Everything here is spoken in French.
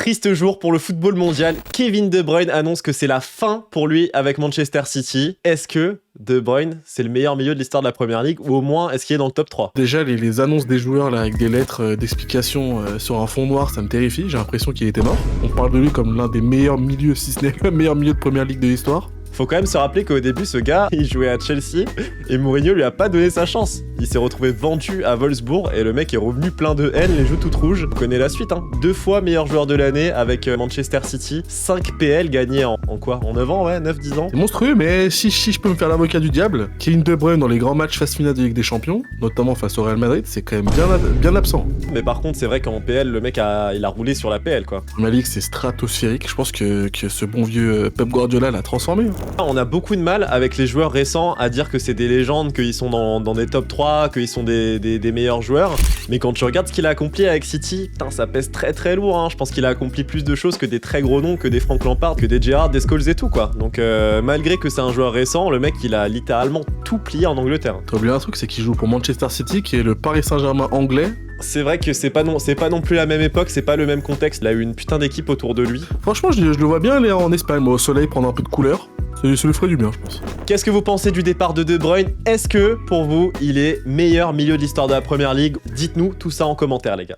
Triste jour pour le football mondial. Kevin De Bruyne annonce que c'est la fin pour lui avec Manchester City. Est-ce que De Bruyne, c'est le meilleur milieu de l'histoire de la Première Ligue, ou au moins est-ce qu'il est dans le top 3? Déjà, les annonces des joueurs là, avec des lettres d'explication sur un fond noir, ça me terrifie. J'ai l'impression qu'il était mort. On parle de lui comme l'un des meilleurs milieux, si ce n'est le meilleur milieu de Première Ligue de l'histoire. Faut quand même se rappeler qu'au début, ce gars, il jouait à Chelsea et Mourinho lui a pas donné sa chance. Il s'est retrouvé vendu à Wolfsburg et le mec est revenu plein de haine, les joues toutes rouges. On connaît la suite, hein. 2 fois meilleur joueur de l'année avec Manchester City. 5 PL gagnés en quoi? En 9 ans, ouais, 9-10 ans. C'est monstrueux, mais si je peux me faire l'avocat du diable, Kevin De Bruyne dans les grands matchs phase finale de Ligue des Champions, notamment face au Real Madrid, c'est quand même bien absent. Mais par contre, c'est vrai qu'en PL, le mec il a roulé sur la PL, quoi. Ma ligue, c'est stratosphérique. Je pense que ce bon vieux Pep Guardiola l'a transformé. On a beaucoup de mal avec les joueurs récents à dire que c'est des légendes, qu'ils sont dans des top 3, qu'ils sont des meilleurs joueurs. Mais quand tu regardes ce qu'il a accompli avec City, putain, ça pèse très très lourd, hein. Je pense qu'il a accompli plus de choses que des très gros noms, que des Frank Lampard, que des Gerrard, des Scholes et tout, quoi. Donc malgré que c'est un joueur récent, le mec il a littéralement tout plié en Angleterre. T'as oublié un truc, c'est qu'il joue pour Manchester City, qui est le Paris Saint-Germain anglais. C'est vrai que c'est pas non plus la même époque, c'est pas le même contexte. Il a eu une putain d'équipe autour de lui. Franchement, je le vois bien aller en Espagne, moi, au soleil, prendre un peu de couleur. Ça lui ferait du bien, je pense. Qu'est-ce que vous pensez du départ de De Bruyne? Est-ce que, pour vous, il est meilleur milieu de l'histoire de la Première Ligue? Dites-nous tout ça en commentaire, les gars.